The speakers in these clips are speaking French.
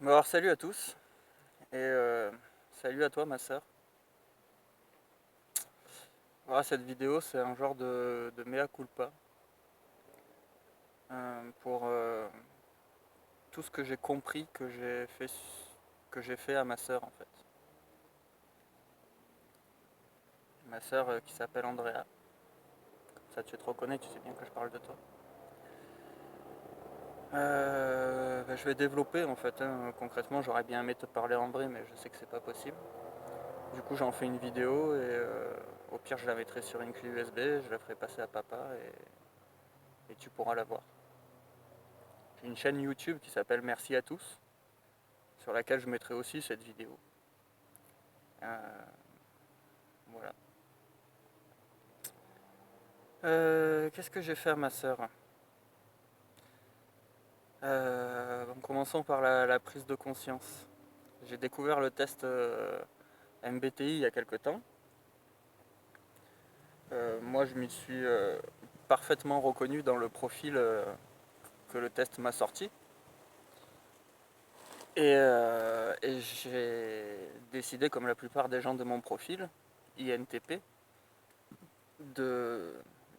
Bon alors salut à tous et salut à toi ma sœur. Voilà, cette vidéo c'est un genre de mea culpa pour tout ce que j'ai compris que j'ai fait à ma sœur en fait. Ma sœur qui s'appelle Andrea. Ça tu te reconnais, tu sais bien que je parle de toi. Je vais développer en fait, hein. Concrètement j'aurais bien aimé te parler en vrai mais je sais que c'est pas possible. Du coup j'en fais une vidéo et au pire je la mettrai sur une clé USB, je la ferai passer à papa et tu pourras la voir. J'ai une chaîne YouTube qui s'appelle Merci à tous, sur laquelle je mettrai aussi cette vidéo. Euh, voilà. Qu'est-ce que j'ai fait à ma sœur? En commençant par la prise de conscience. J'ai découvert le test MBTI il y a quelques temps. Moi, je m'y suis parfaitement reconnu dans le profil que le test m'a sorti. Et j'ai décidé, comme la plupart des gens de mon profil, INTP, de,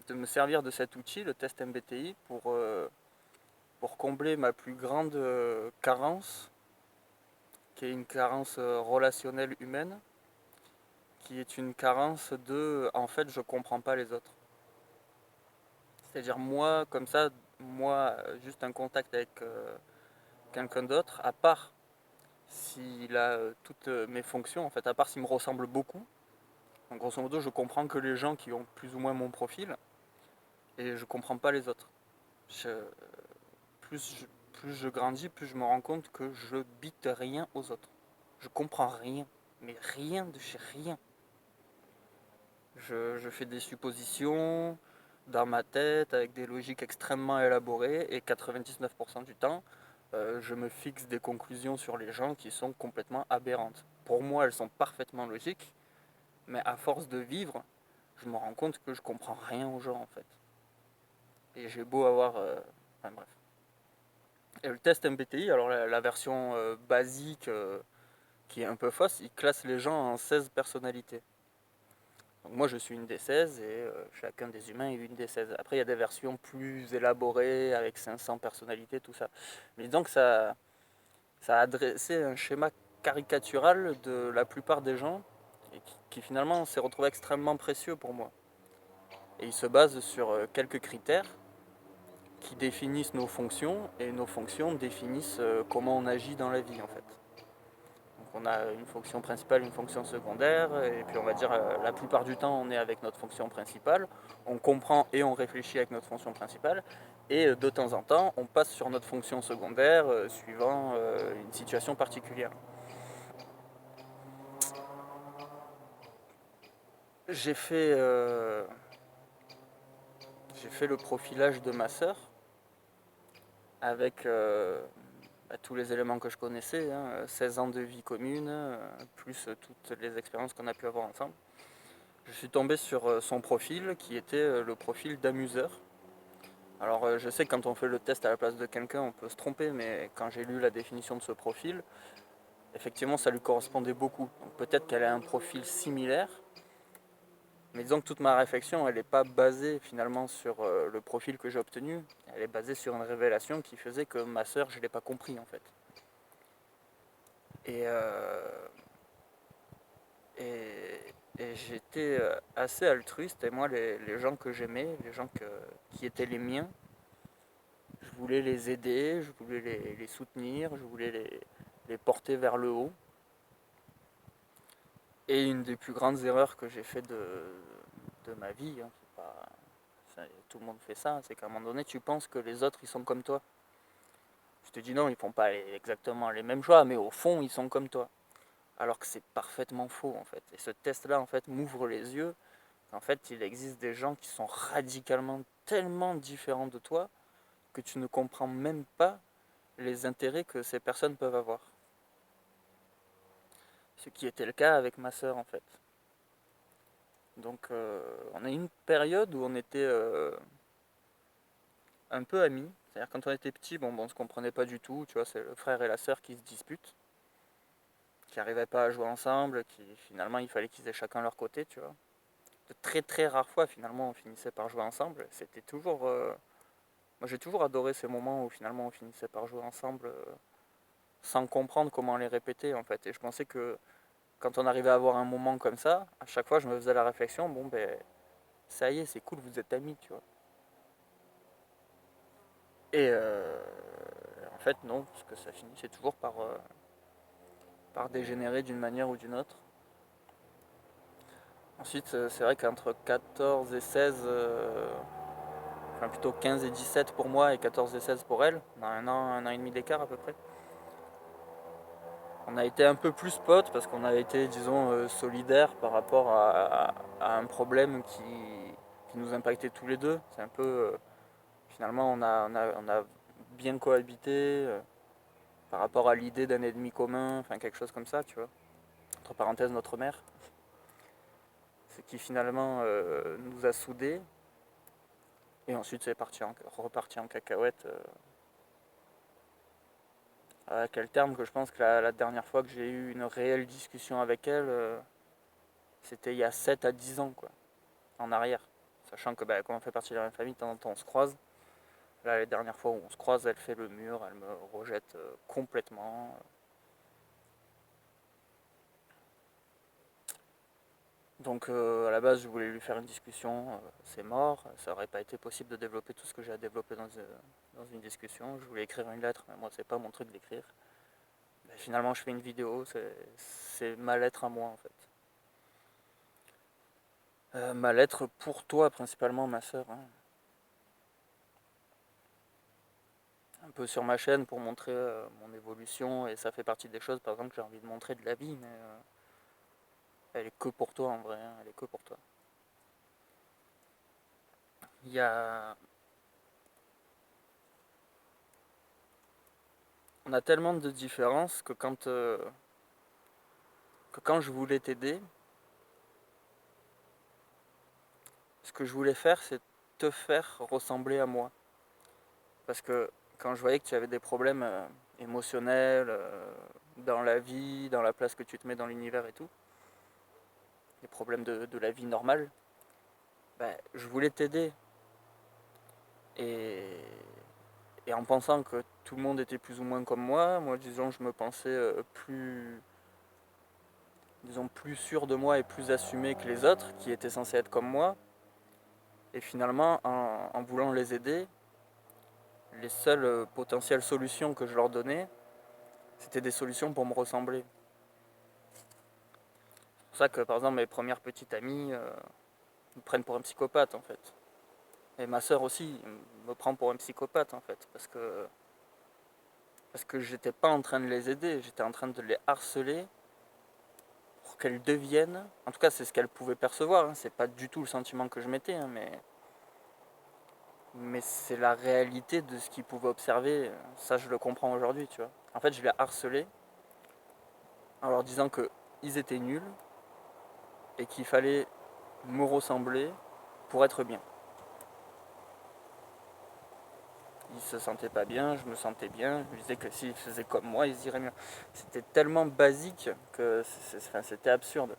de me servir de cet outil, le test MBTI, pour combler ma plus grande carence, qui est une carence relationnelle humaine, qui est une carence de en fait je comprends pas les autres. C'est-à-dire moi comme ça, moi juste un contact avec quelqu'un d'autre, à part s'il a toutes mes fonctions, en fait, à part s'il me ressemble beaucoup. Donc grosso modo je comprends que les gens qui ont plus ou moins mon profil et je comprends pas les autres. Je, plus, je, plus je grandis, plus je me rends compte que je bite rien aux autres. Je comprends rien, mais rien de chez rien. Je fais des suppositions dans ma tête avec des logiques extrêmement élaborées et 99% du temps, je me fixe des conclusions sur les gens qui sont complètement aberrantes. Pour moi, elles sont parfaitement logiques, mais à force de vivre, je me rends compte que je comprends rien aux gens en fait. Et j'ai beau avoir. Enfin bref. Et le test MBTI, alors la version basique qui est un peu fausse, il classe les gens en 16 personnalités. Donc moi je suis une des 16 et chacun des humains est une des 16. Après il y a des versions plus élaborées avec 500 personnalités, tout ça. Mais donc ça a dressé un schéma caricatural de la plupart des gens et qui finalement s'est retrouvé extrêmement précieux pour moi. Et il se base sur quelques critères qui définissent nos fonctions et nos fonctions définissent comment on agit dans la vie en fait. Donc on a une fonction principale, une fonction secondaire, et puis on va dire la plupart du temps on est avec notre fonction principale, on comprend et on réfléchit avec notre fonction principale, et de temps en temps on passe sur notre fonction secondaire suivant une situation particulière. J'ai fait, euh, j'ai fait le profilage de ma sœur avec tous les éléments que je connaissais, hein, 16 ans de vie commune, plus toutes les expériences qu'on a pu avoir ensemble. Je suis tombé sur son profil qui était le profil d'amuseur. Alors je sais que quand on fait le test à la place de quelqu'un on peut se tromper, mais quand j'ai lu la définition de ce profil, effectivement ça lui correspondait beaucoup. Donc peut-être qu'elle a un profil similaire, mais disons que toute ma réflexion elle n'est pas basée finalement sur le profil que j'ai obtenu, elle est basée sur une révélation qui faisait que ma sœur je ne l'ai pas compris en fait. Et, euh, et, et j'étais assez altruiste, et moi les gens que j'aimais, les gens qui étaient les miens, je voulais les aider, je voulais les soutenir, je voulais les porter vers le haut. Et une des plus grandes erreurs que j'ai fait de ma vie, hein, c'est pas, tout le monde fait ça, c'est qu'à un moment donné, tu penses que les autres, ils sont comme toi. Je te dis non, ils font pas exactement les mêmes choix, mais au fond, ils sont comme toi. Alors que c'est parfaitement faux, en fait. Et ce test-là, en fait, m'ouvre les yeux. En fait, il existe des gens qui sont radicalement tellement différents de toi que tu ne comprends même pas les intérêts que ces personnes peuvent avoir. Ce qui était le cas avec ma sœur en fait. Donc on a eu une période où on était un peu amis. C'est-à-dire quand on était petit, bon, on se comprenait pas du tout, tu vois, c'est le frère et la sœur qui se disputent, qui n'arrivaient pas à jouer ensemble, qui finalement il fallait qu'ils aient chacun leur côté, tu vois. De très très rares fois finalement on finissait par jouer ensemble. C'était toujours... Moi j'ai toujours adoré ces moments où finalement on finissait par jouer ensemble sans comprendre comment les répéter en fait. Et je pensais que quand on arrivait à avoir un moment comme ça, à chaque fois je me faisais la réflexion, bon ben ça y est, c'est cool, vous êtes amis, tu vois. Et en fait non, parce que ça finissait toujours par dégénérer d'une manière ou d'une autre. Ensuite, c'est vrai qu'entre 14 et 16, enfin plutôt 15 et 17 pour moi et 14 et 16 pour elle, on a un an et demi d'écart à peu près. On a été un peu plus potes parce qu'on a été, disons, solidaires par rapport à un problème qui nous impactait tous les deux. C'est un peu, finalement, on a bien cohabité par rapport à l'idée d'un ennemi commun, enfin quelque chose comme ça, tu vois. Entre parenthèses, notre mère. Ce qui finalement nous a soudés. Et ensuite, c'est reparti en cacahuète. À quel terme que je pense que la dernière fois que j'ai eu une réelle discussion avec elle, c'était il y a 7 à 10 ans, quoi, en arrière. Sachant que comme on fait partie de la même famille, de temps en temps on se croise. Là, les dernières fois où on se croise, elle fait le mur, elle me rejette complètement. Donc à la base, je voulais lui faire une discussion, c'est mort. Ça n'aurait pas été possible de développer tout ce que j'ai à développer dans une discussion. Je voulais écrire une lettre, mais moi, c'est pas mon truc d'écrire. Finalement, je fais une vidéo, c'est ma lettre à moi en fait. Ma lettre pour toi principalement, ma soeur. Hein. Un peu sur ma chaîne pour montrer mon évolution et ça fait partie des choses par exemple que j'ai envie de montrer de la vie, mais elle est que pour toi en vrai, hein, elle est que pour toi. Il y a... On a tellement de différences que quand je voulais t'aider, ce que je voulais faire c'est te faire ressembler à moi. Parce que quand je voyais que tu avais des problèmes émotionnels dans la vie, dans la place que tu te mets dans l'univers et tout, des problèmes de la vie normale, je voulais t'aider. Et, et en pensant que tout le monde était plus ou moins comme moi disons, je me pensais plus sûr de moi et plus assumé que les autres qui étaient censés être comme moi. Et finalement, en voulant les aider, les seules potentielles solutions que je leur donnais, c'était des solutions pour me ressembler. C'est pour ça que, par exemple, mes premières petites amies me prennent pour un psychopathe, en fait. Et ma sœur aussi me prend pour un psychopathe, en fait, parce que j'étais pas en train de les aider, j'étais en train de les harceler pour qu'elles deviennent, en tout cas c'est ce qu'elles pouvaient percevoir, hein, c'est pas du tout le sentiment que je mettais, hein, mais c'est la réalité de ce qu'ils pouvaient observer, ça je le comprends aujourd'hui, tu vois. En fait je les harcelais en leur disant qu'ils étaient nuls et qu'il fallait me ressembler pour être bien. Ils se sentaient pas bien, je me sentais bien, je me disais que s'ils faisaient comme moi, ils iraient mieux. C'était tellement basique que c'était absurde.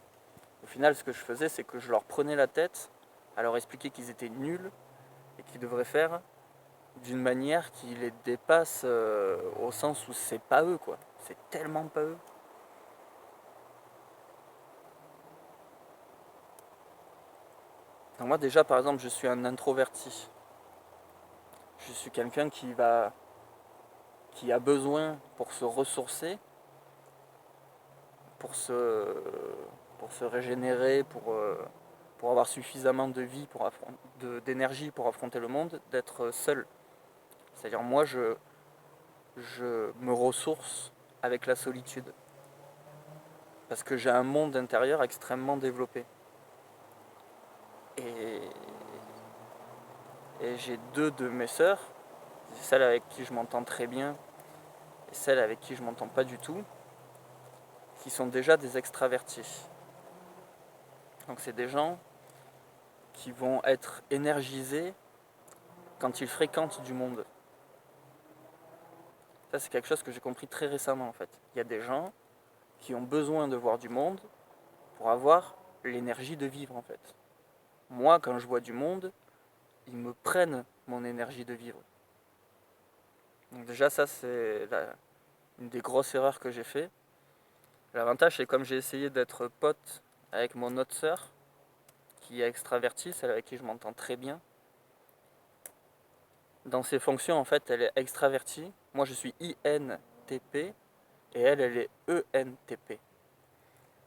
Au final, ce que je faisais, c'est que je leur prenais la tête à leur expliquer qu'ils étaient nuls et qu'ils devraient faire d'une manière qui les dépasse au sens où c'est pas eux, quoi. C'est tellement pas eux. Donc moi déjà, par exemple, je suis un introverti. Je suis quelqu'un qui a besoin pour se ressourcer, pour se, pour se régénérer, pour avoir suffisamment de vie, d'énergie pour affronter le monde, d'être seul. C'est-à-dire moi, je me ressource avec la solitude. Parce que j'ai un monde intérieur extrêmement développé. Et, et j'ai deux de mes sœurs, celle avec qui je m'entends très bien et celle avec qui je m'entends pas du tout, qui sont déjà des extravertis. Donc c'est des gens qui vont être énergisés quand ils fréquentent du monde. Ça, c'est quelque chose que j'ai compris très récemment en fait. Il y a des gens qui ont besoin de voir du monde pour avoir l'énergie de vivre en fait. Moi, quand je vois du monde, ils me prennent mon énergie de vivre. Donc déjà, ça, c'est une des grosses erreurs que j'ai fait. L'avantage, c'est comme j'ai essayé d'être pote avec mon autre sœur, qui est extravertie, celle avec qui je m'entends très bien. Dans ses fonctions, en fait, elle est extravertie. Moi, je suis INTP et elle est ENTP.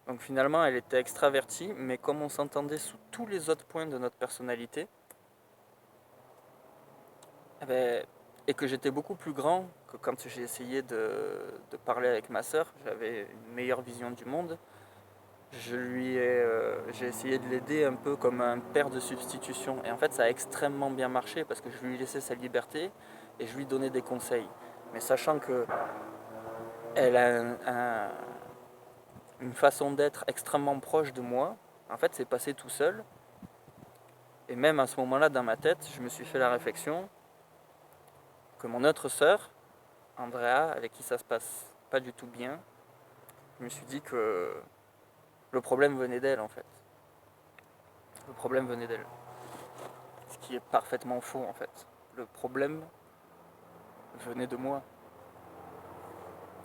Donc finalement, elle était extravertie, mais comme on s'entendait sous tous les autres points de notre personnalité, eh ben, et que j'étais beaucoup plus grand que quand j'ai essayé de parler avec ma sœur, j'avais une meilleure vision du monde. J'ai essayé de l'aider un peu comme un père de substitution. Et en fait, ça a extrêmement bien marché parce que je lui laissais sa liberté et je lui donnais des conseils. Mais sachant que elle a une façon d'être extrêmement proche de moi, en fait, c'est passé tout seul. Et même à ce moment-là, dans ma tête, je me suis fait la réflexion que mon autre sœur, Andrea, avec qui ça se passe pas du tout bien, je me suis dit que le problème venait d'elle en fait. Le problème venait d'elle. Ce qui est parfaitement faux en fait. Le problème venait de moi.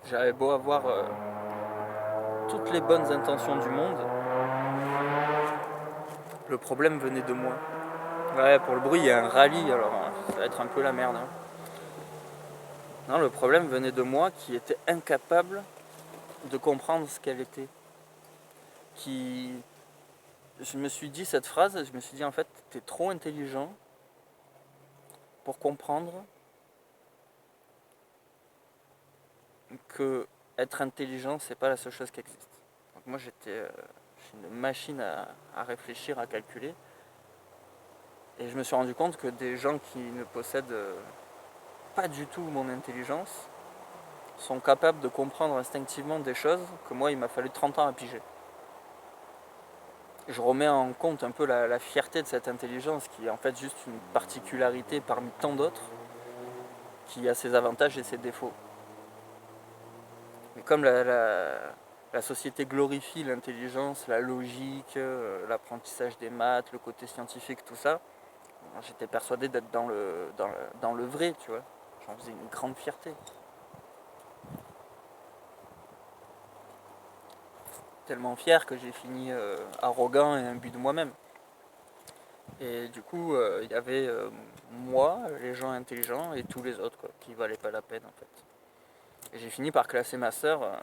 J'avais beau avoir toutes les bonnes intentions du monde, le problème venait de moi. Ouais, pour le bruit, il y a un rallye, alors ça va être un peu la merde. Hein. Non, le problème venait de moi qui était incapable de comprendre ce qu'elle était. Qui... Je me suis dit cette phrase, je me suis dit en fait, t'es trop intelligent pour comprendre que être intelligent, c'est pas la seule chose qui existe. Donc moi, j'étais une machine à réfléchir, à calculer. Et je me suis rendu compte que des gens qui ne possèdent pas du tout mon intelligence sont capables de comprendre instinctivement des choses que moi, il m'a fallu 30 ans à piger. Je remets en compte un peu la fierté de cette intelligence qui est en fait juste une particularité parmi tant d'autres qui a ses avantages et ses défauts. Mais comme la société glorifie l'intelligence, la logique, l'apprentissage des maths, le côté scientifique, tout ça, j'étais persuadé d'être dans le vrai, tu vois. J'en faisais une grande fierté. Tellement fier que j'ai fini arrogant et imbu de moi-même. Et du coup, il y avait moi, les gens intelligents et tous les autres quoi, qui valaient pas la peine en fait. Et j'ai fini par classer ma sœur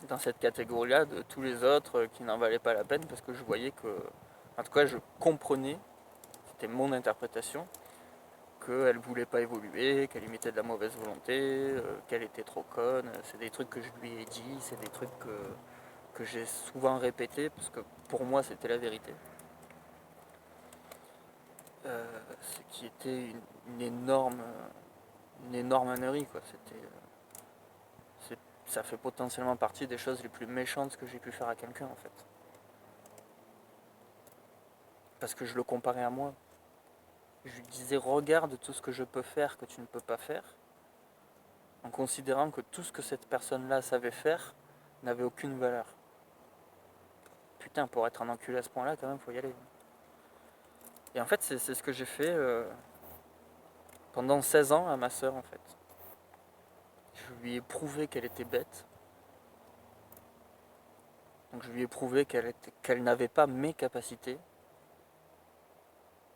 dans cette catégorie-là de tous les autres qui n'en valaient pas la peine parce que je voyais que, en tout cas, je comprenais, c'était mon interprétation, qu'elle voulait pas évoluer, qu'elle imitait de la mauvaise volonté, qu'elle était trop conne. C'est des trucs que je lui ai dit, c'est des trucs que j'ai souvent répétés parce que pour moi c'était la vérité. Ce qui était une énorme ânerie quoi. Ça fait potentiellement partie des choses les plus méchantes que j'ai pu faire à quelqu'un en fait. Parce que je le comparais à moi. Je lui disais regarde tout ce que je peux faire que tu ne peux pas faire, en considérant que tout ce que cette personne-là savait faire n'avait aucune valeur. Putain, pour être un enculé à ce point-là, quand même, faut y aller. Et en fait, c'est ce que j'ai fait pendant 16 ans à ma sœur, en fait. Je lui ai prouvé qu'elle était bête. Donc je lui ai prouvé qu'elle n'avait pas mes capacités,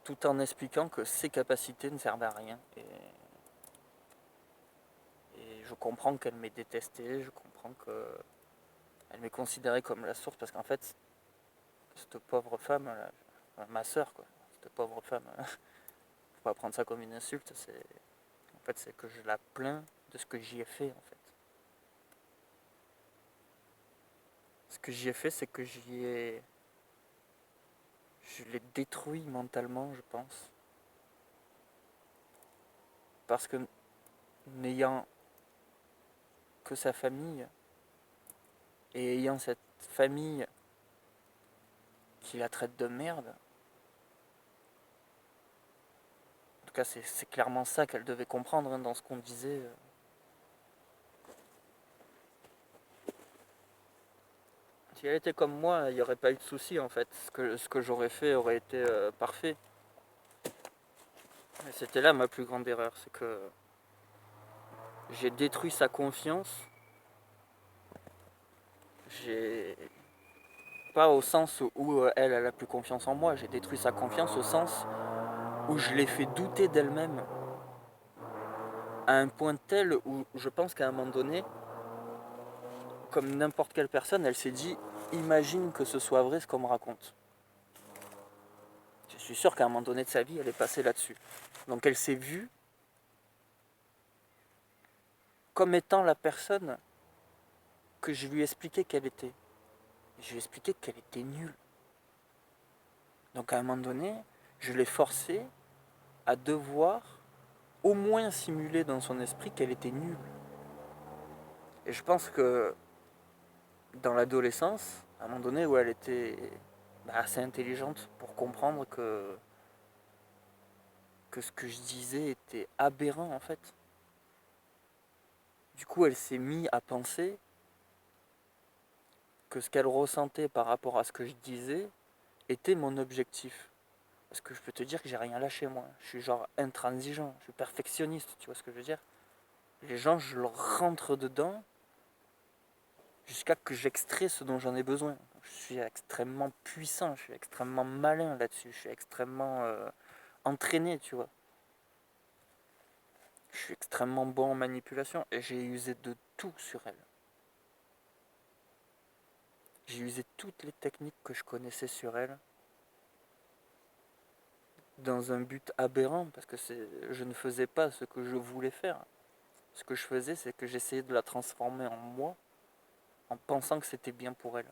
tout en expliquant que ses capacités ne servaient à rien. Et je comprends qu'elle m'ait détesté, je comprends qu'elle m'ait considéré comme la source, parce qu'en fait, cette pauvre femme, ma sœur, quoi, cette pauvre femme, faut pas prendre ça comme une insulte, en fait, c'est que je la plains de ce que j'y ai fait, en fait. Ce que j'y ai fait, c'est que je l'ai détruit mentalement, je pense. Parce que n'ayant que sa famille, et ayant cette famille qui la traite de merde, en tout cas c'est clairement ça qu'elle devait comprendre hein, dans ce qu'on disait. Si elle était comme moi, il n'y aurait pas eu de souci en fait. Ce que j'aurais fait aurait été parfait. Et c'était là ma plus grande erreur, c'est que j'ai détruit sa confiance. J'ai pas au sens où elle a plus confiance en moi. J'ai détruit sa confiance au sens où je l'ai fait douter d'elle-même. À un point tel où je pense qu'à un moment donné, comme n'importe quelle personne, elle s'est dit imagine que ce soit vrai ce qu'on me raconte. Je suis sûr qu'à un moment donné de sa vie, elle est passée là-dessus. Donc elle s'est vue comme étant la personne que je lui expliquais qu'elle était. Je lui ai expliqué qu'elle était nulle. Donc à un moment donné, je l'ai forcée à devoir au moins simuler dans son esprit qu'elle était nulle. Et je pense que dans l'adolescence, à un moment donné où elle était assez intelligente pour comprendre que ce que je disais était aberrant en fait. Du coup, elle s'est mise à penser que ce qu'elle ressentait par rapport à ce que je disais était mon objectif. Parce que je peux te dire que j'ai rien lâché moi. Je suis genre intransigeant, je suis perfectionniste, tu vois ce que je veux dire. Les gens, je leur rentre dedans jusqu'à que j'extrais ce dont j'en ai besoin. Je suis extrêmement puissant, je suis extrêmement malin là-dessus, je suis extrêmement entraîné, tu vois. Je suis extrêmement bon en manipulation et j'ai usé de tout sur elle. J'ai usé toutes les techniques que je connaissais sur elle dans un but aberrant parce que je ne faisais pas ce que je voulais faire. Ce que je faisais, c'est que j'essayais de la transformer en moi en pensant que c'était bien pour elle.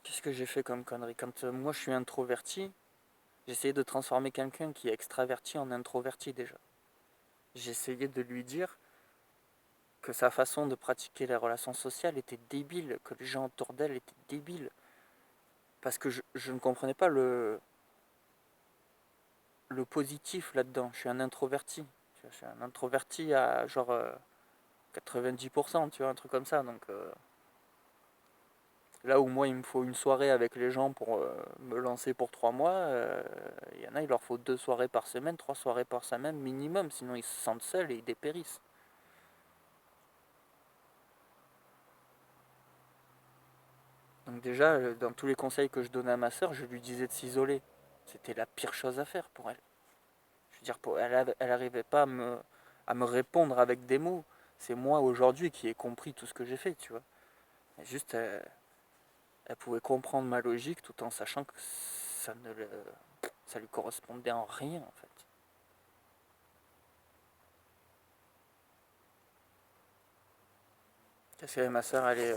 Qu'est-ce que j'ai fait comme connerie? Quand moi je suis introverti, j'essayais de transformer quelqu'un qui est extraverti en introverti déjà. J'essayais de lui dire que sa façon de pratiquer les relations sociales était débile, que les gens autour d'elle étaient débiles. Parce que je ne comprenais pas le positif là-dedans. Je suis un introverti. Je suis un introverti à genre 90%, tu vois, un truc comme ça. Donc là où moi il me faut une soirée avec les gens pour me lancer pour 3 mois, il y en a, il leur faut 2 soirées par semaine, 3 soirées par semaine minimum, sinon ils se sentent seuls et ils dépérissent. Donc déjà, dans tous les conseils que je donnais à ma soeur, je lui disais de s'isoler. C'était la pire chose à faire pour elle. Je veux dire, elle n'arrivait pas à me répondre avec des mots. C'est moi aujourd'hui qui ai compris tout ce que j'ai fait, tu vois. Et juste, elle pouvait comprendre ma logique tout en sachant que ça lui correspondait en rien, en fait. Qu'est-ce qu'elle est, ma soeur? Elle est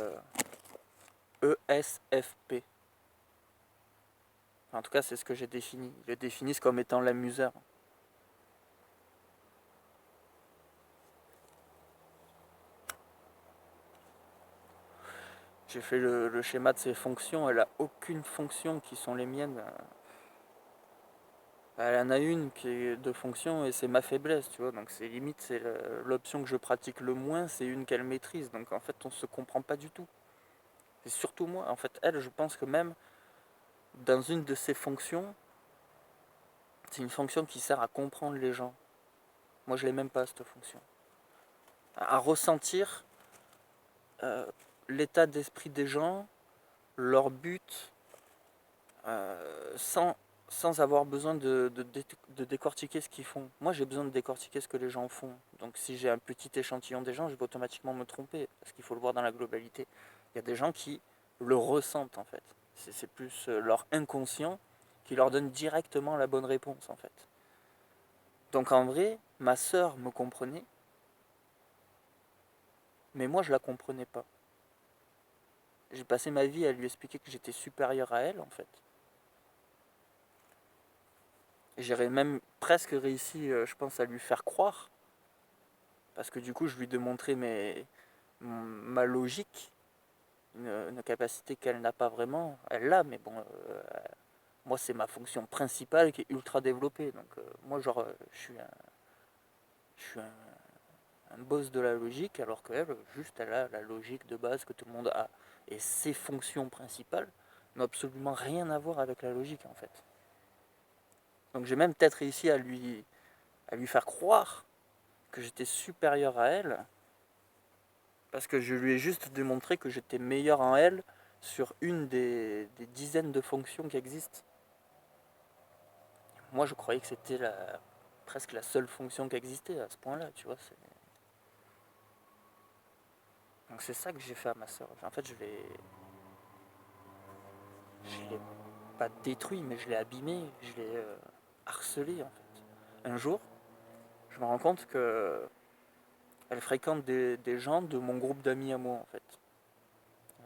ESFP. Enfin, en tout cas, c'est ce que j'ai défini. Ils le définissent comme étant l'amuseur. J'ai fait le schéma de ses fonctions. Elle a aucune fonction qui sont les miennes. Elle en a une qui est de fonction et c'est ma faiblesse, tu vois. Donc c'est limite, c'est l'option que je pratique le moins, c'est une qu'elle maîtrise. Donc en fait, on se comprend pas du tout. C'est surtout moi. En fait, elle, je pense que même dans une de ses fonctions, c'est une fonction qui sert à comprendre les gens. Moi, je l'ai même pas, cette fonction. À ressentir euh, l'état d'esprit des gens, leur but, sans avoir besoin de décortiquer ce qu'ils font. Moi, j'ai besoin de décortiquer ce que les gens font. Donc, si j'ai un petit échantillon des gens, je vais automatiquement me tromper, parce qu'il faut le voir dans la globalité. Il y a des gens qui le ressentent, en fait. C'est plus leur inconscient qui leur donne directement la bonne réponse, en fait. Donc, en vrai, ma sœur me comprenait, mais moi, je la comprenais pas. J'ai passé ma vie à lui expliquer que j'étais supérieur à elle, en fait. J'aurais même presque réussi, je pense, à lui faire croire. Parce que du coup, je lui démontrais ma logique, une capacité qu'elle n'a pas vraiment. Elle l'a, mais bon, moi, c'est ma fonction principale qui est ultra développée. Donc, moi, genre, je suis un un boss de la logique, alors qu'elle, juste, elle a la logique de base que tout le monde a. Et ses fonctions principales n'ont absolument rien à voir avec la logique, en fait. Donc j'ai même peut-être réussi à lui faire croire que j'étais supérieur à elle, parce que je lui ai juste démontré que j'étais meilleur en elle sur une des dizaines de fonctions qui existent. Moi, je croyais que c'était presque la seule fonction qui existait à ce point-là, tu vois. Donc c'est ça que j'ai fait à ma soeur. En fait, je l'ai pas détruit, mais je l'ai abîmé, je l'ai harcelé, en fait. Un jour, je me rends compte que elle fréquente des gens de mon groupe d'amis à moi, en fait.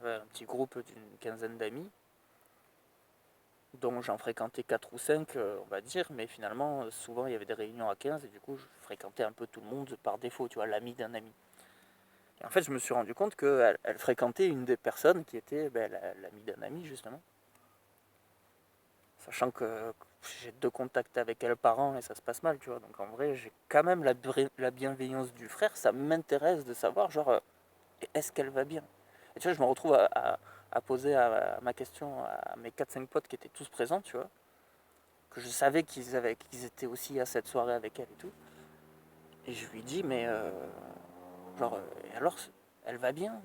Un petit groupe d'une quinzaine d'amis, dont j'en fréquentais 4 ou 5, on va dire, mais finalement, souvent il y avait des réunions à 15, et du coup, je fréquentais un peu tout le monde par défaut, tu vois, l'ami d'un ami. Et en fait, je me suis rendu compte qu'elle fréquentait une des personnes qui était l'ami d'un ami, justement. Sachant que j'ai 2 contacts avec elle par an et ça se passe mal, tu vois. Donc en vrai, j'ai quand même la bienveillance du frère. Ça m'intéresse de savoir, genre, est-ce qu'elle va bien. Et tu vois, je me retrouve à poser ma question à mes 4-5 potes qui étaient tous présents, tu vois. Que je savais qu'ils étaient aussi à cette soirée avec elle et tout. Et je lui dis, mais genre, alors, elle va bien.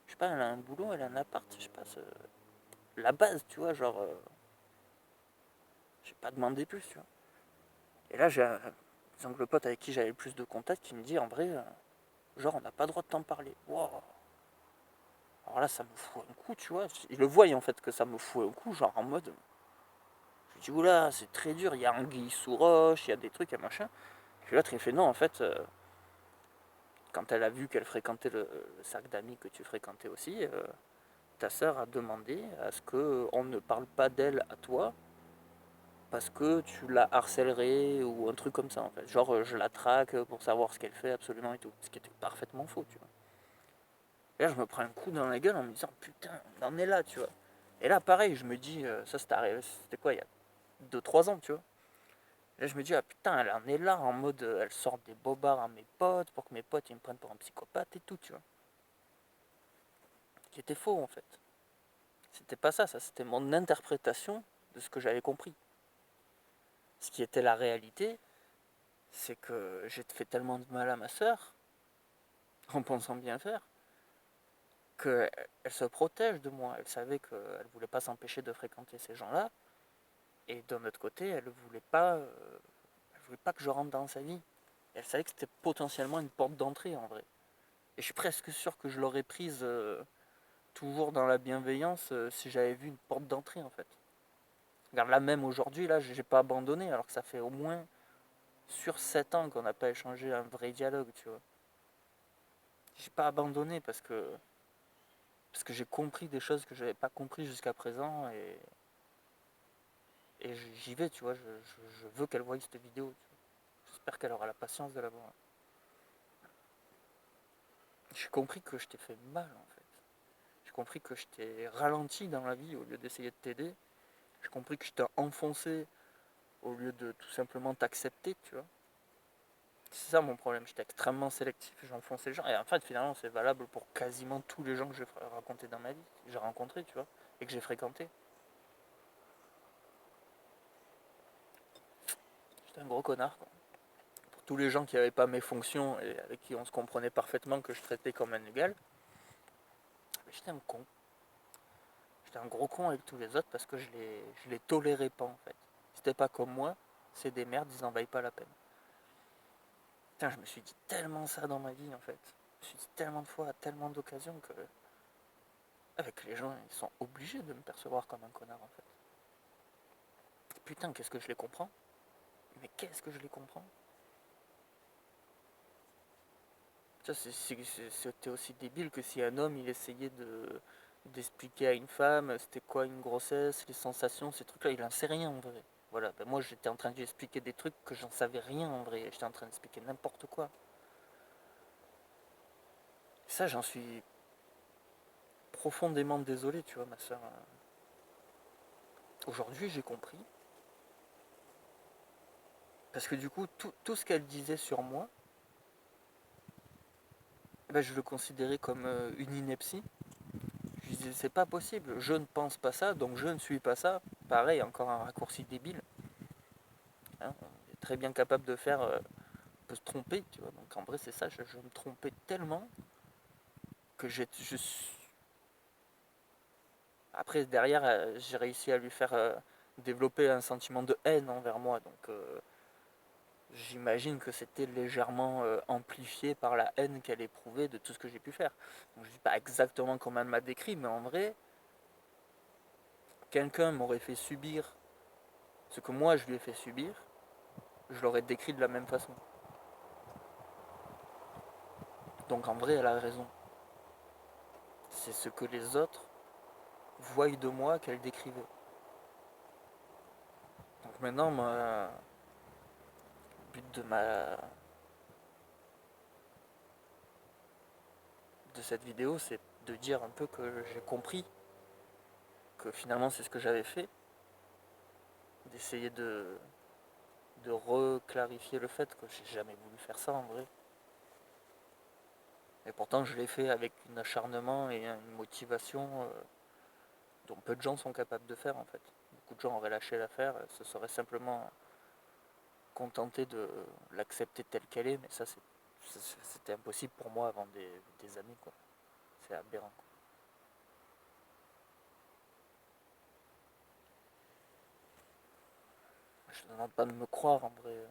Je sais pas, elle a un boulot, elle a un appart, je sais pas, la base, tu vois, genre, j'ai pas demandé plus, tu vois. Et là, j'ai disons que le pote avec qui j'avais le plus de contact qui me dit, en vrai, genre, on n'a pas le droit de t'en parler. Wow. Alors là, ça me fout un coup, tu vois. Il le voit en fait que ça me fout un coup, genre en mode. Je lui dis, oula, c'est très dur, il y a anguille sous roche, il y a des trucs et machin. Puis l'autre, il fait non, en fait, quand elle a vu qu'elle fréquentait le cercle d'amis que tu fréquentais aussi, ta sœur a demandé à ce qu'on ne parle pas d'elle à toi parce que tu la harcèlerais ou un truc comme ça en fait. Genre je la traque pour savoir ce qu'elle fait absolument et tout. Ce qui était parfaitement faux, tu vois. Et là je me prends un coup dans la gueule en me disant putain, on en est là, tu vois. Et là pareil, je me dis, ça c'était arrivé, c'était quoi, il y a 2-3 ans, tu vois. Et là je me dis, ah putain, elle en est là en mode, elle sort des bobards à mes potes pour que mes potes ils me prennent pour un psychopathe et tout, tu vois. Qui était faux en fait. C'était pas ça, c'était mon interprétation de ce que j'avais compris. Ce qui était la réalité, c'est que j'ai fait tellement de mal à ma sœur, en pensant bien faire, qu'elle se protège de moi. Elle savait qu'elle ne voulait pas s'empêcher de fréquenter ces gens-là, et d'un autre côté, elle voulait pas que je rentre dans sa vie. Elle savait que c'était potentiellement une porte d'entrée en vrai. Et je suis presque sûr que je l'aurais prise toujours dans la bienveillance si j'avais vu une porte d'entrée en fait. Regarde là même aujourd'hui, là, j'ai pas abandonné, alors que ça fait au moins sur 7 ans qu'on n'a pas échangé un vrai dialogue, tu vois. J'ai pas abandonné parce que j'ai compris des choses que j'avais pas compris jusqu'à présent et j'y vais, tu vois. Je veux qu'elle voie cette vidéo. J'espère qu'elle aura la patience de la voir. J'ai compris que je t'ai fait mal en fait. J'ai compris que je t'ai ralenti dans la vie au lieu d'essayer de t'aider. J'ai compris que je t'ai enfoncé au lieu de tout simplement t'accepter, tu vois. C'est ça mon problème, j'étais extrêmement sélectif, j'enfonçais les gens. Et en fait, finalement, c'est valable pour quasiment tous les gens que j'ai rencontrés dans ma vie, que j'ai rencontrés, tu vois, et que j'ai fréquentés. J'étais un gros connard, quoi. Pour tous les gens qui n'avaient pas mes fonctions et avec qui on se comprenait parfaitement que je traitais comme un égal, j'étais un con. J'étais un gros con avec tous les autres parce que je les tolérais pas, en fait. C'était pas comme moi, c'est des merdes, ils en vaillent pas la peine. Putain, je me suis dit tellement ça dans ma vie, en fait. Je me suis dit tellement de fois, à tellement d'occasions que avec les gens, ils sont obligés de me percevoir comme un connard en fait. Putain, qu'est-ce que je les comprends. Mais qu'est-ce que je les comprends. Ça, c'était aussi débile que si un homme il essayait d'expliquer à une femme c'était quoi une grossesse, les sensations, ces trucs-là, il en sait rien en vrai. Voilà, ben moi j'étais en train de lui expliquer des trucs que j'en savais rien en vrai. J'étais en train d'expliquer n'importe quoi. Ça, j'en suis profondément désolé, tu vois, ma soeur. Aujourd'hui, j'ai compris. Parce que du coup, tout ce qu'elle disait sur moi, ben, je le considérais comme une ineptie. Je disais, c'est pas possible, je ne pense pas ça, donc je ne suis pas ça. Pareil, encore un raccourci débile. Hein, on est très bien capable de faire, peut se tromper, tu vois. Donc en vrai, c'est ça, je me trompais tellement que après, derrière, j'ai réussi à lui faire développer un sentiment de haine envers moi. Donc j'imagine que c'était légèrement amplifié par la haine qu'elle éprouvait de tout ce que j'ai pu faire. Donc je ne sais pas exactement comment elle m'a décrit, mais en vrai, quelqu'un m'aurait fait subir ce que moi je lui ai fait subir, je l'aurais décrit de la même façon. Donc en vrai, elle a raison. C'est ce que les autres voient de moi qu'elle décrivait. Donc maintenant, le but de cette vidéo, c'est de dire un peu que j'ai compris que finalement c'est ce que j'avais fait, d'essayer de reclarifier le fait que j'ai jamais voulu faire ça en vrai. Et pourtant je l'ai fait avec un acharnement et une motivation dont peu de gens sont capables de faire en fait. Beaucoup de gens auraient lâché l'affaire, se seraient simplement contentés de l'accepter telle qu'elle est, mais ça c'était impossible pour moi avant des années quoi. C'est aberrant quoi. Je ne demande pas de me croire en vrai.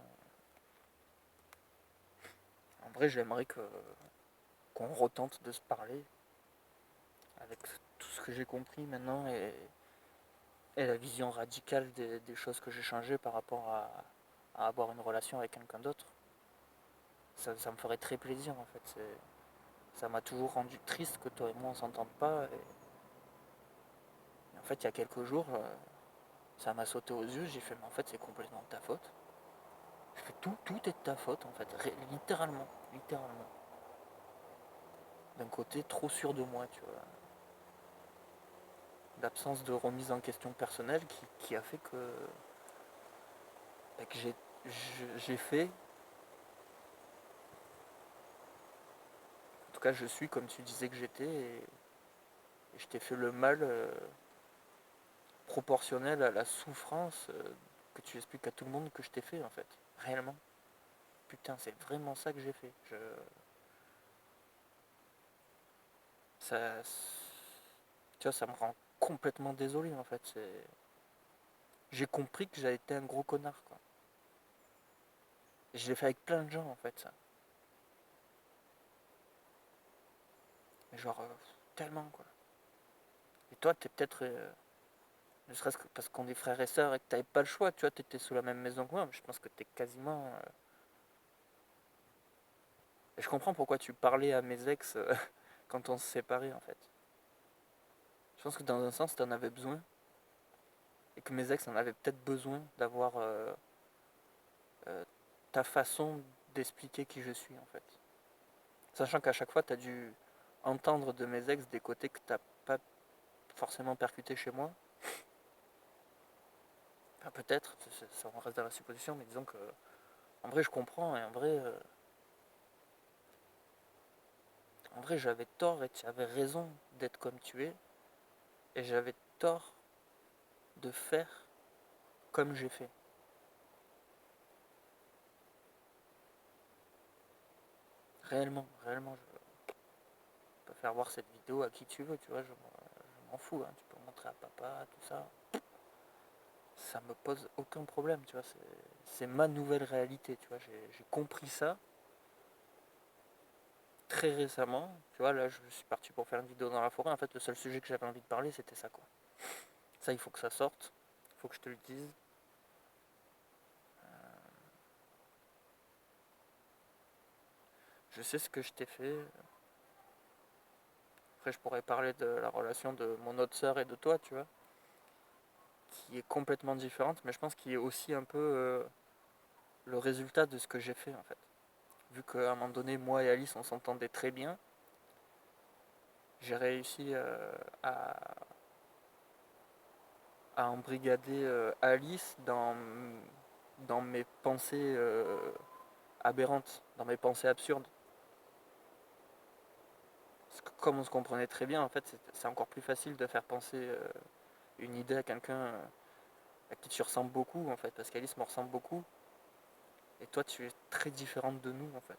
En vrai j'aimerais qu'on retente de se parler avec tout ce que j'ai compris maintenant et la vision radicale des choses que j'ai changées par rapport à avoir une relation avec quelqu'un d'autre. Ça me ferait très plaisir en fait. Ça m'a toujours rendu triste que toi et moi on s'entende pas. Et en fait, il y a quelques jours, ça m'a sauté aux yeux. J'ai fait, mais en fait, c'est complètement de ta faute. Je fais, tout est de ta faute en fait. Littéralement. Littéralement. D'un côté, trop sûr de moi, tu vois. L'absence de remise en question personnelle qui a fait que j'ai fait. En tout cas, je suis comme tu disais que j'étais et je t'ai fait le mal proportionnel à la souffrance que tu expliques à tout le monde que je t'ai fait en fait. Réellement. Putain, c'est vraiment ça que j'ai fait. Ça, tu vois, ça me rend complètement désolé en fait. J'ai compris que j'avais été un gros connard quoi. Et je l'ai fait avec plein de gens en fait ça. Mais genre tellement quoi. Et toi, t'es peut-être ne serait-ce que parce qu'on est frères et sœurs et que t'avais pas le choix, tu vois, t'étais sous la même maison que moi, mais je pense que t'es quasiment. Et je comprends pourquoi tu parlais à mes ex quand on se séparait en fait. Je pense que dans un sens, t'en avais besoin. Et que mes ex en avaient peut-être besoin d'avoir euh, ta façon d'expliquer qui je suis en fait. Sachant qu'à chaque fois, t'as dû entendre de mes ex des côtés que t'as pas forcément percuté chez moi. Enfin, peut-être, ça on reste dans la supposition, mais disons que en vrai, je comprends et en vrai, j'avais tort et tu avais raison d'être comme tu es. Et j'avais tort de faire comme j'ai fait. Réellement, réellement, je peux faire voir cette vidéo à qui tu veux, tu vois, je m'en fous, hein, tu peux montrer à papa, tout ça. Ça me pose aucun problème, tu vois, c'est ma nouvelle réalité, tu vois, j'ai compris ça très récemment, tu vois, là je suis parti pour faire une vidéo dans la forêt, en fait le seul sujet que j'avais envie de parler c'était ça quoi. Ça il faut que ça sorte, il faut que je te le dise. Je sais ce que je t'ai fait. Après je pourrais parler de la relation de mon autre sœur et de toi, tu vois, qui est complètement différente, mais je pense qu'il est aussi un peu le résultat de ce que j'ai fait en fait. Vu qu'à un moment donné, moi et Alice, on s'entendait très bien, j'ai réussi à embrigader Alice dans mes pensées aberrantes, dans mes pensées absurdes. Parce que comme on se comprenait très bien, en fait, c'est encore plus facile de faire penser une idée à quelqu'un à qui tu ressembles beaucoup, en fait, parce qu'Alice me ressemble beaucoup, et toi, tu es très différente de nous, en fait.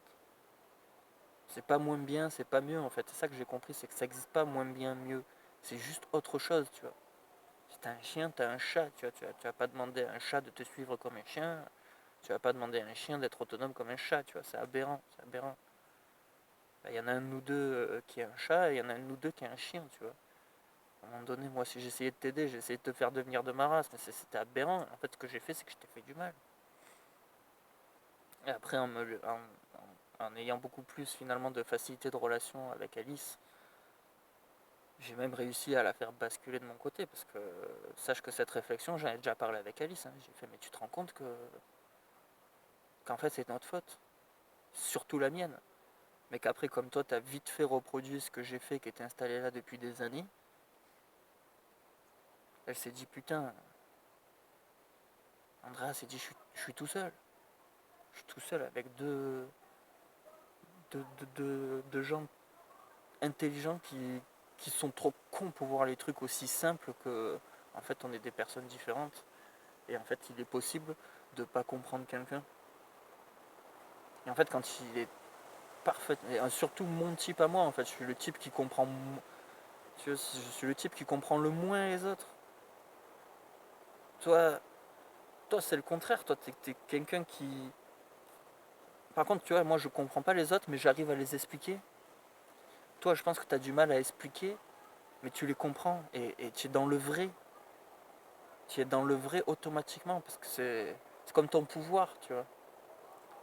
C'est pas moins bien, c'est pas mieux, en fait. C'est ça que j'ai compris, c'est que ça n'existe pas moins bien, mieux. C'est juste autre chose, tu vois. Si t'as un chien, t'as un chat, tu vois. Tu vas pas demander à un chat de te suivre comme un chien. Tu vas pas demander à un chien d'être autonome comme un chat, tu vois. C'est aberrant, c'est aberrant. Il y en a un de nous deux qui est un chat, et il y en a un de nous deux qui est un chien, tu vois. À un moment donné, moi, si j'essayais de t'aider, j'essayais de te faire devenir de ma race, mais c'était aberrant. En fait, ce que j'ai fait, c'est que je t'ai fait du mal. Et après, en ayant beaucoup plus, finalement, de facilité de relation avec Alice, j'ai même réussi à la faire basculer de mon côté, parce que sache que cette réflexion, j'en ai déjà parlé avec Alice. Hein. J'ai fait, mais tu te rends compte qu'en fait, c'est notre faute. Surtout la mienne. Mais qu'après, comme toi, t'as vite fait reproduire ce que j'ai fait, qui était installé là depuis des années, elle s'est dit, putain, Andrea s'est dit, je suis tout seul. Je suis tout seul avec deux gens intelligents qui sont trop cons pour voir les trucs aussi simples que, en fait, on est des personnes différentes. Et en fait, il est possible de pas comprendre quelqu'un. Et en fait, quand il est parfait, et surtout mon type à moi, en fait, je suis le type qui comprend, je suis le type qui comprend le moins les autres. Toi, toi c'est le contraire. Toi, t'es quelqu'un qui, par contre, tu vois, moi, je comprends pas les autres, mais j'arrive à les expliquer. Toi, je pense que tu as du mal à expliquer, mais tu les comprends et tu es dans le vrai. Tu es dans le vrai automatiquement parce que c'est comme ton pouvoir, tu vois.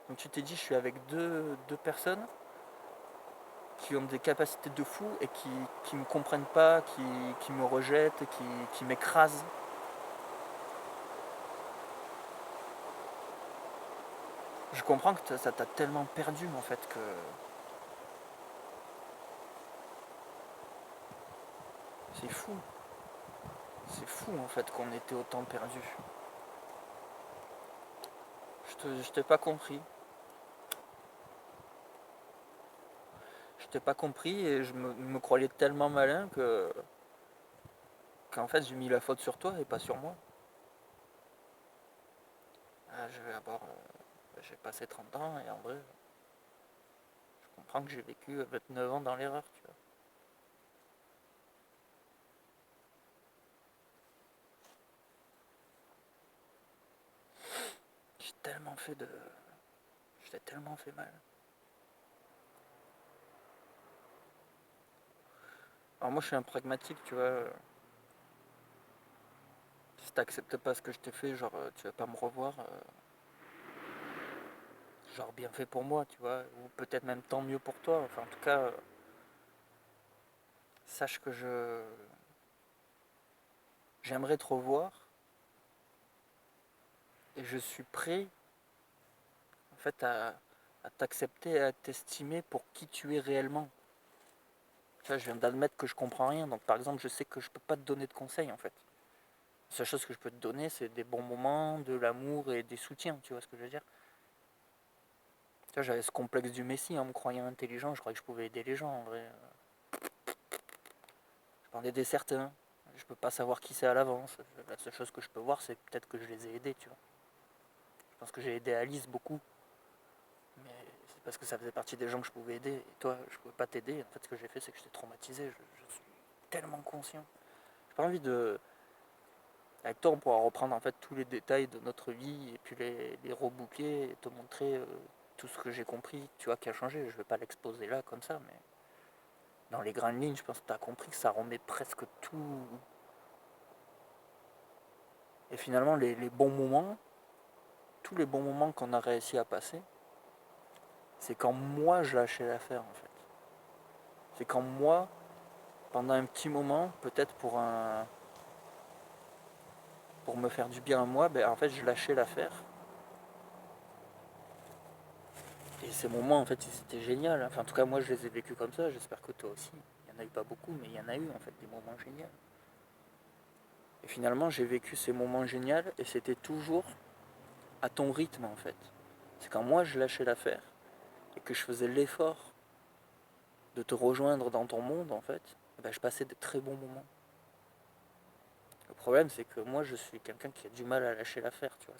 Donc tu t'es dit, je suis avec deux personnes qui ont des capacités de fou et qui me comprennent pas, qui me rejettent, qui m'écrasent. Je comprends que ça t'a tellement perdu en fait que c'est fou. C'est fou en fait qu'on était autant perdu. Je t'ai pas compris. Je t'ai pas compris et je me croyais tellement malin qu'en fait j'ai mis la faute sur toi et pas sur moi. Ah, j'ai passé 30 ans et en vrai, je comprends que j'ai vécu 29 ans dans l'erreur, tu vois. J'ai tellement fait de. Je t'ai tellement fait mal. Alors moi je suis un pragmatique, tu vois. Si t'acceptes pas ce que je t'ai fait, genre tu vas pas me revoir, genre bien fait pour moi, tu vois. Ou peut-être même tant mieux pour toi. Enfin en tout cas, sache que j'aimerais te revoir et je suis prêt en fait à t'accepter et à t'estimer pour qui tu es réellement. Tu vois, je viens d'admettre que je comprends rien, donc par exemple je sais que je peux pas te donner de conseils en fait. La seule chose que je peux te donner c'est des bons moments, de l'amour et des soutiens, tu vois ce que je veux dire. Tu vois, j'avais ce complexe du messie en me croyant intelligent, je croyais que je pouvais aider les gens en vrai. Je peux en aider certains, je peux pas savoir qui c'est à l'avance. La seule chose que je peux voir c'est peut-être que je les ai aidés, tu vois. Je pense que j'ai aidé Alice beaucoup, mais c'est parce que ça faisait partie des gens que je pouvais aider. Et toi, je pouvais pas t'aider. En fait, ce que j'ai fait, c'est que je t'ai traumatisé. Je suis tellement conscient. J'ai pas envie de. Avec toi, on pourra reprendre en fait tous les détails de notre vie et puis les reboucler et te montrer tout ce que j'ai compris, tu vois, qui a changé. Je vais pas l'exposer là comme ça, mais dans les grandes lignes, je pense que tu as compris que ça remet presque tout. Et finalement, les bons moments, tous les bons moments qu'on a réussi à passer, c'est quand moi je lâchais l'affaire en fait. C'est quand moi, pendant un petit moment, peut-être pour me faire du bien à moi, ben, en fait je lâchais l'affaire. Et ces moments en fait c'était génial. Enfin en tout cas moi je les ai vécus comme ça, j'espère que toi aussi. Il n'y en a eu pas beaucoup, mais il y en a eu en fait des moments géniaux. Et finalement j'ai vécu ces moments géniaux et c'était toujours à ton rythme en fait. C'est quand moi je lâchais l'affaire et que je faisais l'effort de te rejoindre dans ton monde, en fait, ben, je passais de très bons moments. Le problème, c'est que moi, je suis quelqu'un qui a du mal à lâcher l'affaire, tu vois.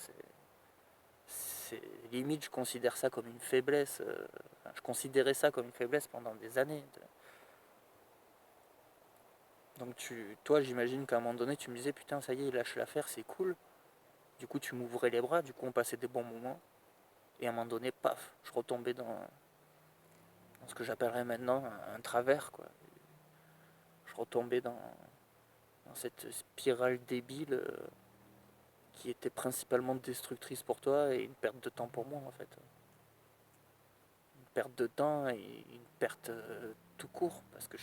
C'est limite, je considère ça comme une faiblesse. Enfin, je considérais ça comme une faiblesse pendant des années. Donc, toi, j'imagine qu'à un moment donné, tu me disais, putain, ça y est, il lâche l'affaire, c'est cool. Du coup, tu m'ouvrais les bras, du coup, on passait des bons moments. Et à un moment donné, paf, je retombais dans ce que j'appellerais maintenant un travers, quoi. Je retombais dans cette spirale débile qui était principalement destructrice pour toi et une perte de temps pour moi, en fait. Une perte de temps et une perte tout court, parce que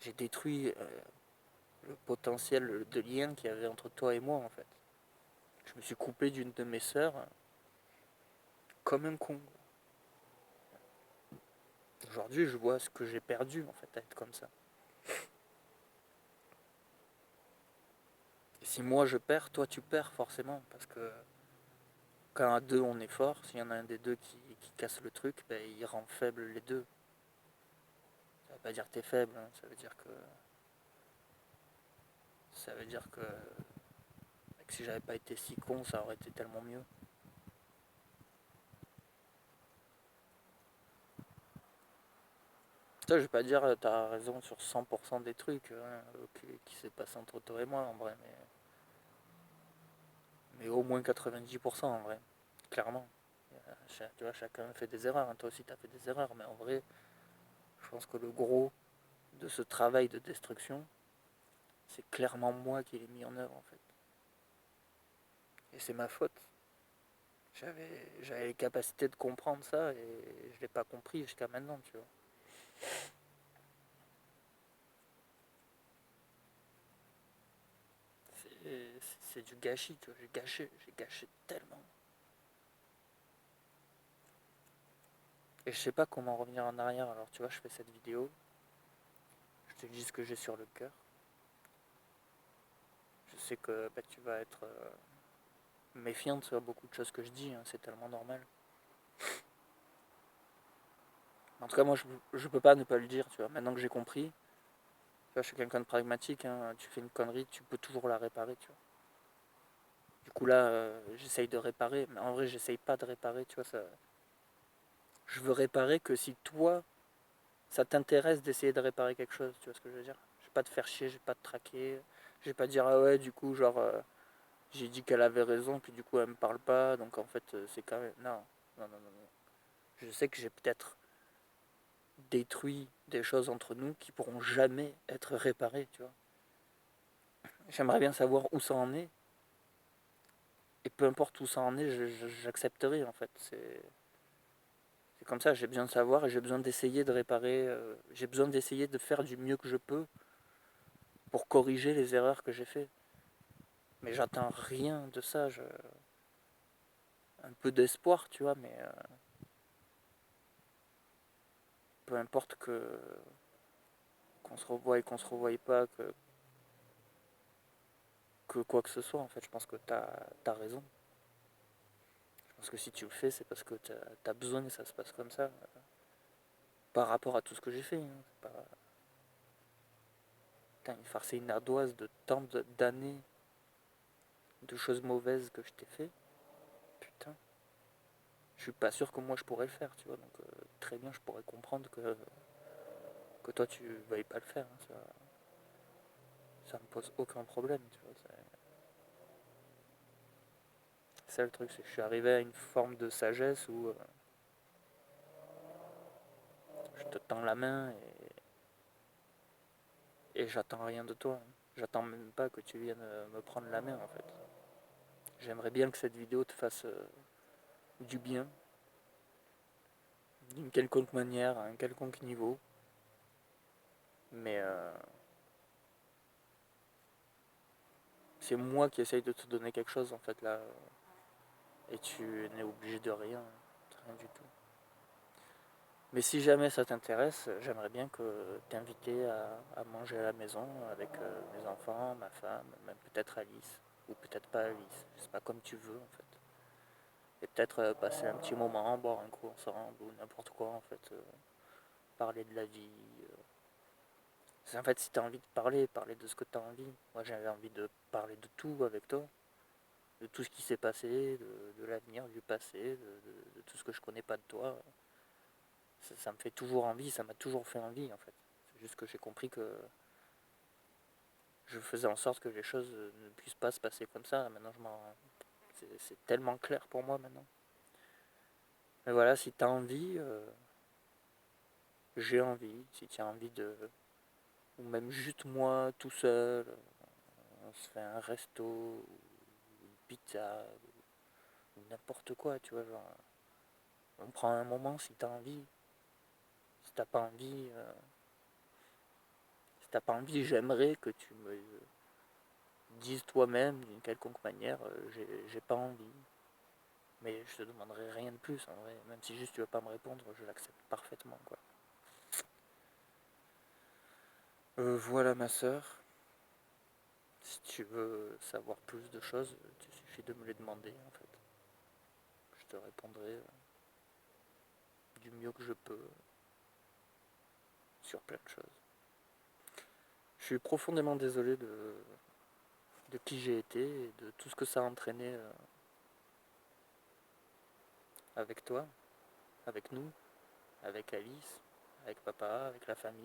j'ai détruit le potentiel de lien qu'il y avait entre toi et moi, en fait. Je me suis coupé d'une de mes sœurs comme un con. Aujourd'hui, je vois ce que j'ai perdu, en fait, à être comme ça. Et si moi je perds, toi tu perds forcément, parce que quand à deux on est fort, s'il y en a un des deux qui casse le truc, ben, il rend faible les deux. Ça veut pas dire que t'es faible, hein, ça veut dire que si j'avais pas été si con, ça aurait été tellement mieux. Ça, je vais pas dire t'as raison sur 100% des trucs qui s'est passé entre toi et moi en vrai, mais au moins 90% en vrai, clairement. Tu vois, chacun fait des erreurs, hein. Toi aussi t'as fait des erreurs, mais en vrai, je pense que le gros de ce travail de destruction, c'est clairement moi qui l'ai mis en œuvre en fait. Et c'est ma faute. J'avais les capacités de comprendre ça et je l'ai pas compris jusqu'à maintenant, tu vois. C'est du gâchis, tu vois. J'ai gâché tellement. Et je sais pas comment revenir en arrière. Alors tu vois, je fais cette vidéo, je te dis ce que j'ai sur le cœur. Je sais que bah, tu vas être méfiante sur beaucoup de choses que je dis, hein, c'est tellement normal. En tout cas, moi, je peux pas ne pas le dire, tu vois. Maintenant que j'ai compris, tu vois, je suis quelqu'un de pragmatique, hein, tu fais une connerie, tu peux toujours la réparer, tu vois. Du coup, là, j'essaye de réparer, mais en vrai, j'essaye pas de réparer, tu vois. Je veux réparer que si toi, ça t'intéresse d'essayer de réparer quelque chose, tu vois ce que je veux dire. Je vais pas te faire chier, je vais pas te traquer, je vais pas dire, ah ouais, du coup, genre, j'ai dit qu'elle avait raison, puis du coup, elle me parle pas, donc en fait, c'est quand même. Non, non, non, non, non. Je sais que j'ai peut-être détruit des choses entre nous qui pourront jamais être réparées, tu vois. J'aimerais bien savoir où ça en est, et peu importe où ça en est, j'accepterai en fait. C'est comme ça, j'ai besoin de savoir et j'ai besoin d'essayer de réparer, j'ai besoin d'essayer de faire du mieux que je peux pour corriger les erreurs que j'ai fait. Mais j'attends rien de ça, un peu d'espoir, tu vois, mais peu importe qu'on se revoie et qu'on se revoie pas, que quoi que ce soit, en fait, je pense que t'as raison. Je pense que si tu le fais, c'est parce que t'as besoin et ça se passe comme ça, par rapport à tout ce que j'ai fait. Hein. C'est pas... Putain, une farce et une ardoise de tant d'années de choses mauvaises que je t'ai fait. Putain, je suis pas sûr que moi je pourrais le faire, tu vois. Donc très bien, je pourrais comprendre que toi tu veuilles pas le faire. Hein. Ça me pose aucun problème, tu vois. C'est ça le truc, c'est que je suis arrivé à une forme de sagesse où je te tends la main et j'attends rien de toi. J'attends même pas que tu viennes me prendre la main en fait. J'aimerais bien que cette vidéo te fasse du bien, d'une quelconque manière, à un quelconque niveau. Mais c'est moi qui essaye de te donner quelque chose en fait là. Et tu n'es obligé de rien, rien du tout. Mais si jamais ça t'intéresse, j'aimerais bien que t'inviter à manger à la maison avec mes enfants, ma femme, même peut-être Alice, ou peut-être pas Alice, c'est pas comme tu veux en fait. Et peut-être passer un petit moment, boire un coup ensemble ou n'importe quoi en fait. parler de la vie. En fait, si tu as envie de parler de ce que tu as envie. Moi, j'avais envie de parler de tout avec toi, de tout ce qui s'est passé, de l'avenir, du passé, de tout ce que je connais pas de toi. Ça me fait toujours envie, ça m'a toujours fait envie en fait. C'est juste que j'ai compris que je faisais en sorte que les choses ne puissent pas se passer comme ça. Maintenant, c'est tellement clair pour moi maintenant. Mais voilà, si tu as envie, j'ai envie, si tu as envie de... Ou même juste moi, tout seul, on se fait un resto, ou une pizza, ou n'importe quoi, tu vois, genre... On prend un moment si t'as envie. Si t'as pas envie... Si t'as pas envie, j'aimerais que tu me dises toi-même d'une quelconque manière, j'ai pas envie. Mais je te demanderai rien de plus en vrai. Même si juste tu veux pas me répondre, je l'accepte parfaitement quoi. Voilà ma soeur. Si tu veux savoir plus de choses, il suffit de me les demander en fait. Je te répondrai du mieux que je peux sur plein de choses. Je suis profondément désolé de qui j'ai été et de tout ce que ça a entraîné avec toi, avec nous, avec Alice, avec papa, avec la famille.